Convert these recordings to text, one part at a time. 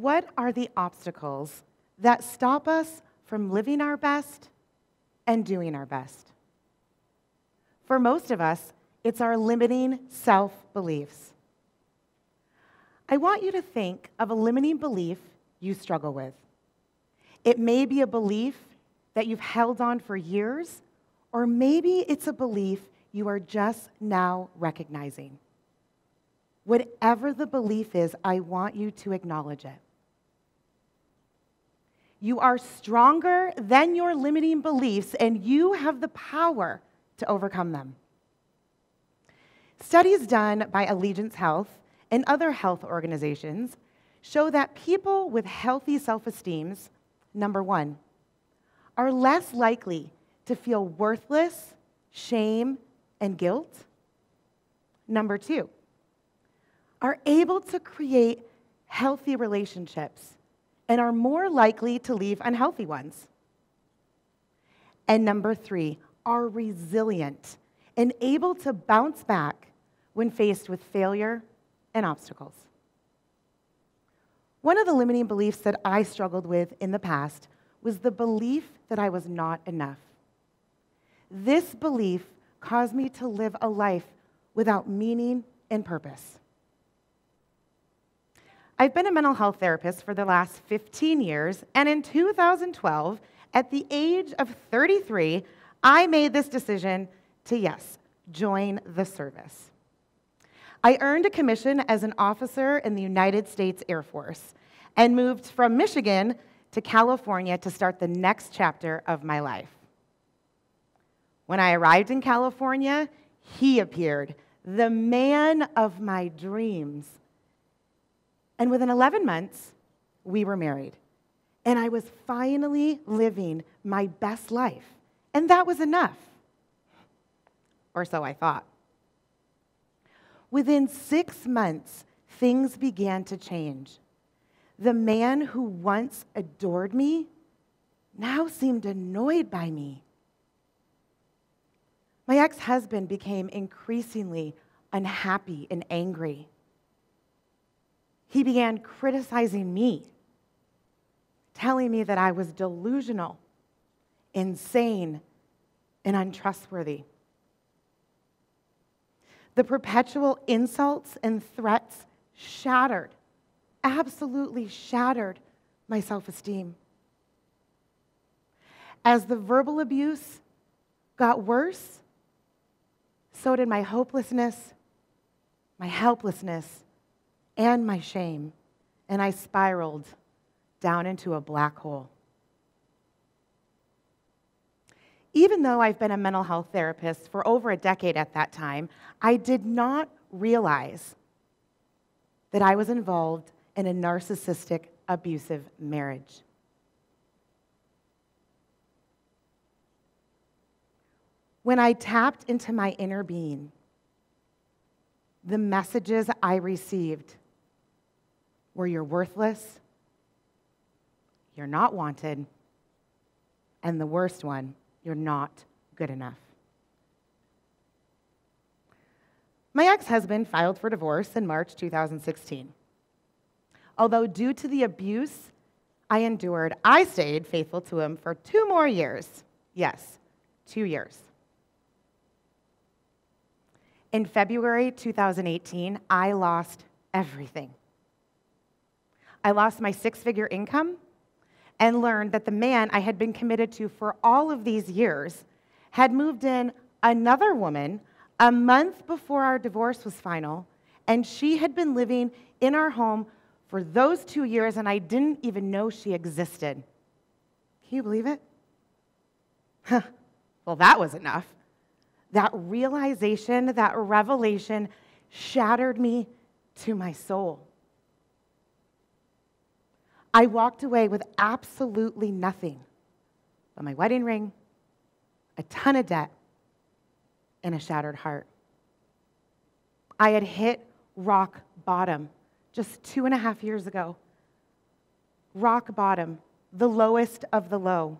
what are the obstacles that stop us from living our best and doing our best? For most of us, it's our limiting self-beliefs. I want you to think of a limiting belief you struggle with. It may be a belief that you've held on for years, or maybe it's a belief you are just now recognizing. Whatever the belief is, I want you to acknowledge it. You are stronger than your limiting beliefs, and you have the power to overcome them. Studies done by Allegiance Health and other health organizations show that people with healthy self-esteems, number one, are less likely to feel worthless, shame, and guilt. Number two, are able to create healthy relationships and are more likely to leave unhealthy ones. And number three, are resilient and able to bounce back when faced with failure and obstacles. One of the limiting beliefs that I struggled with in the past was the belief that I was not enough. This belief caused me to live a life without meaning and purpose. I've been a mental health therapist for the last 15 years, and in 2012, at the age of 33, I made this decision to, yes, join the service. I earned a commission as an officer in the United States Air Force and moved from Michigan to California to start the next chapter of my life. When I arrived in California, he appeared, the man of my dreams. And within 11 months, we were married. And I was finally living my best life. And that was enough. Or so I thought. Within 6 months, things began to change. The man who once adored me now seemed annoyed by me. My ex-husband became increasingly unhappy and angry. He began criticizing me, telling me that I was delusional, insane, and untrustworthy. The perpetual insults and threats absolutely shattered my self-esteem. As the verbal abuse got worse, so did my hopelessness, my helplessness, and my shame, and I spiraled down into a black hole. Even though I've been a mental health therapist for over a decade at that time, I did not realize that I was involved in a narcissistic, abusive marriage. When I tapped into my inner being, the messages I received were you're worthless, you're not wanted, and the worst one, you're not good enough. My ex-husband filed for divorce in March 2016. Although due to the abuse I endured, I stayed faithful to him for 2 more years. Yes, 2 years. In February 2018, I lost everything. I lost my 6-figure income and learned that the man I had been committed to for all of these years had moved in another woman a month before our divorce was final, and she had been living in our home for those 2 years, and I didn't even know she existed. Can you believe it? Well, that was enough. That realization, that revelation shattered me to my soul. I walked away with absolutely nothing but my wedding ring, a ton of debt, and a shattered heart. I had hit rock bottom just 2.5 years ago. Rock bottom, the lowest of the low.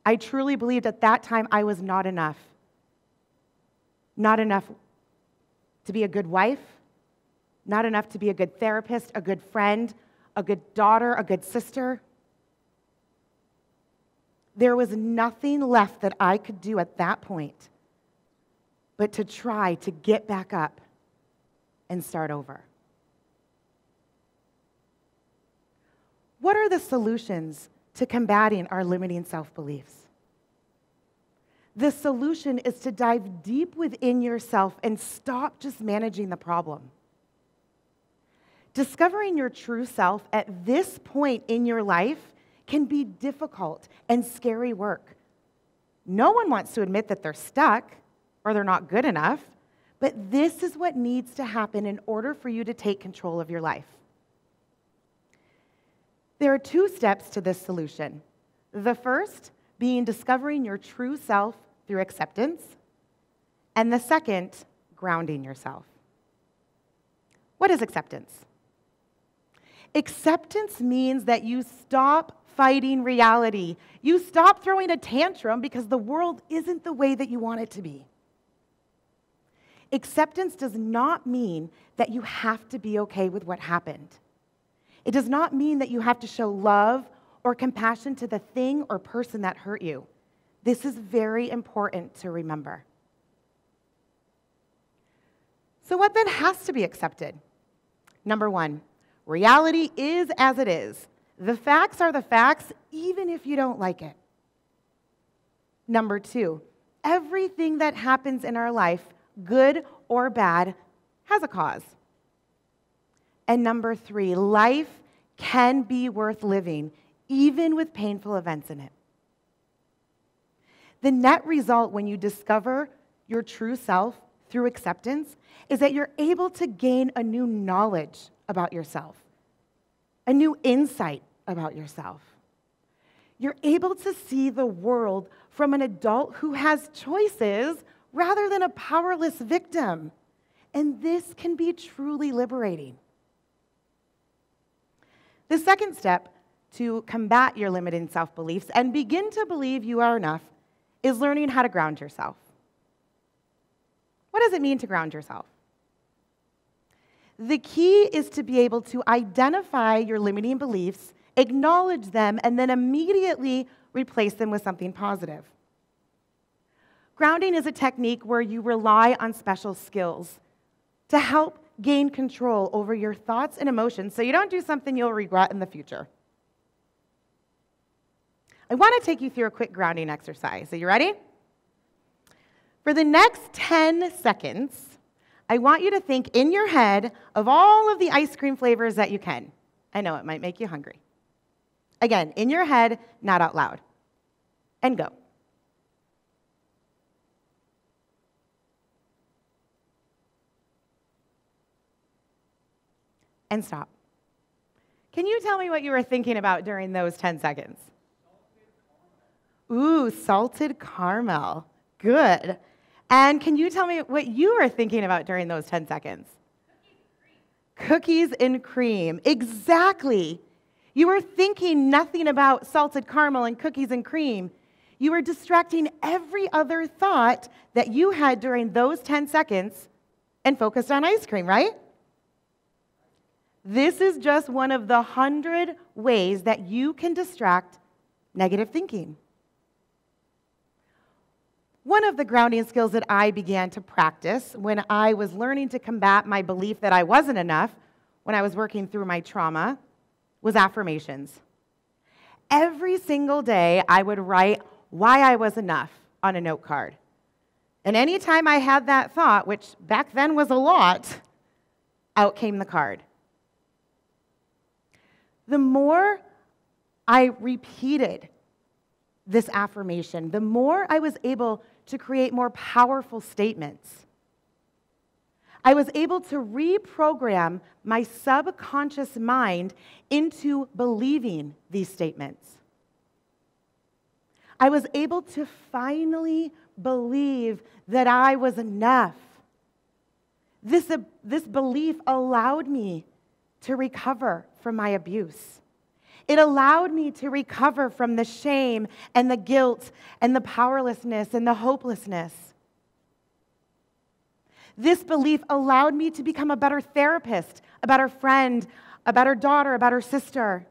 I truly believed at that time I was not enough. Not enough to be a good wife, not enough to be a good therapist, a good friend, a good daughter, a good sister. There was nothing left that I could do at that point but to try to get back up and start over. What are the solutions to combating our limiting self-beliefs? The solution is to dive deep within yourself and stop just managing the problem. Discovering your true self at this point in your life can be difficult and scary work. No one wants to admit that they're stuck or they're not good enough, but this is what needs to happen in order for you to take control of your life. There are 2 steps to this solution. The first being discovering your true self through acceptance, and the second, grounding yourself. What is acceptance? Acceptance means that you stop fighting reality. You stop throwing a tantrum because the world isn't the way that you want it to be. Acceptance does not mean that you have to be okay with what happened. It does not mean that you have to show love or compassion to the thing or person that hurt you. This is very important to remember. So what then has to be accepted? Number 1, reality is as it is. The facts are the facts, even if you don't like it. Number 2, everything that happens in our life, good or bad, has a cause. And number 3, life can be worth living, even with painful events in it. The net result when you discover your true self through acceptance is that you're able to gain a new knowledge about yourself, a new insight about yourself. You're able to see the world from an adult who has choices rather than a powerless victim. And this can be truly liberating. The second step to combat your limiting self-beliefs and begin to believe you are enough is learning how to ground yourself. What does it mean to ground yourself? The key is to be able to identify your limiting beliefs, acknowledge them, and then immediately replace them with something positive. Grounding is a technique where you rely on special skills to help gain control over your thoughts and emotions so you don't do something you'll regret in the future. I want to take you through a quick grounding exercise. Are you ready? For the next 10 seconds, I want you to think in your head of all of the ice cream flavors that you can. I know it might make you hungry. Again, in your head, not out loud. And go. And stop. Can you tell me what you were thinking about during those 10 seconds? Ooh, salted caramel. Good. And can you tell me what you were thinking about during those 10 seconds? Cookies and cream. Exactly. You were thinking nothing about salted caramel and cookies and cream. You were distracting every other thought that you had during those 10 seconds and focused on ice cream, right? This is just one of the 100 ways that you can distract negative thinking. One of the grounding skills that I began to practice when I was learning to combat my belief that I wasn't enough when I was working through my trauma was affirmations. Every single day, I would write why I was enough on a note card. And anytime I had that thought, which back then was a lot, out came the card. The more I repeated this affirmation, the more I was able to create more powerful statements. I was able to reprogram my subconscious mind into believing these statements. I was able to finally believe that I was enough. This belief allowed me to recover from my abuse. It allowed me to recover from the shame and the guilt and the powerlessness and the hopelessness. This belief allowed me to become a better therapist, a better friend, a better daughter, a better sister.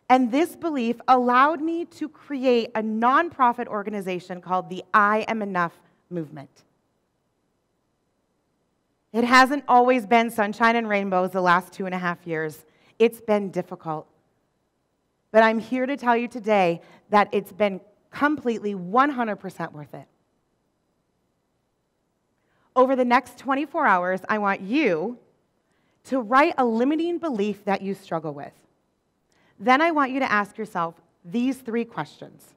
And this belief allowed me to create a nonprofit organization called the I Am Enough movement. It hasn't always been sunshine and rainbows the last 2.5 years. It's been difficult. But I'm here to tell you today that it's been completely 100% worth it. Over the next 24 hours, I want you to write a limiting belief that you struggle with. Then I want you to ask yourself these 3 questions.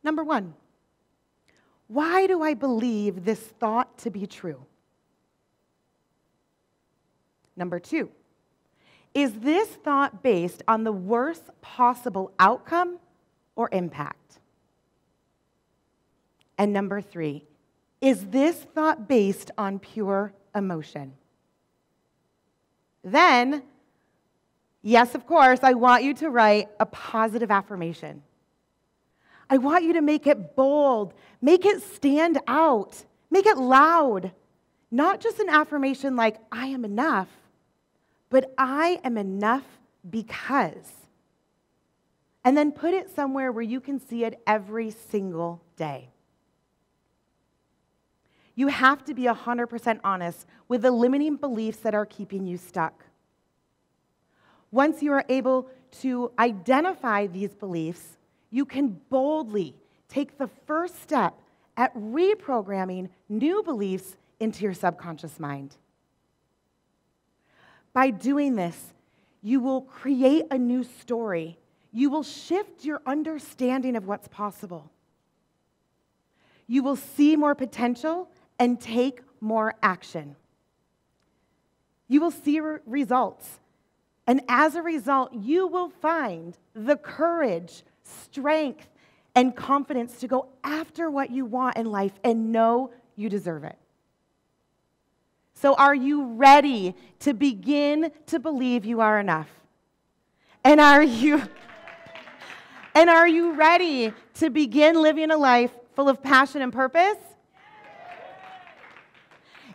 Number 1, why do I believe this thought to be true? Number 2, is this thought based on the worst possible outcome or impact? And number 3, is this thought based on pure emotion? Then, yes, of course, I want you to write a positive affirmation. I want you to make it bold, make it stand out, make it loud. Not just an affirmation like, I am enough, but I am enough because. And then put it somewhere where you can see it every single day. You have to be 100% honest with the limiting beliefs that are keeping you stuck. Once you are able to identify these beliefs, you can boldly take the first step at reprogramming new beliefs into your subconscious mind. By doing this, you will create a new story. You will shift your understanding of what's possible. You will see more potential and take more action. You will see results. And as a result, you will find the courage, strength, and confidence to go after what you want in life and know you deserve it. So are you ready to begin to believe you are enough? And are you ready to begin living a life full of passion and purpose?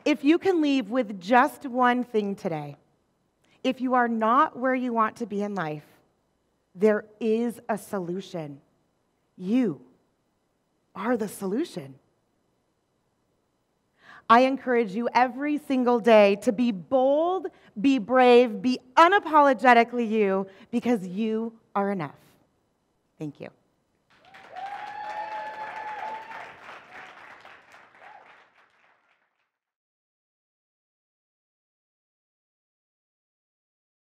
If you can leave with just one thing today, if you are not where you want to be in life, there is a solution. You are the solution. I encourage you every single day to be bold, be brave, be unapologetically you, because you are enough. Thank you.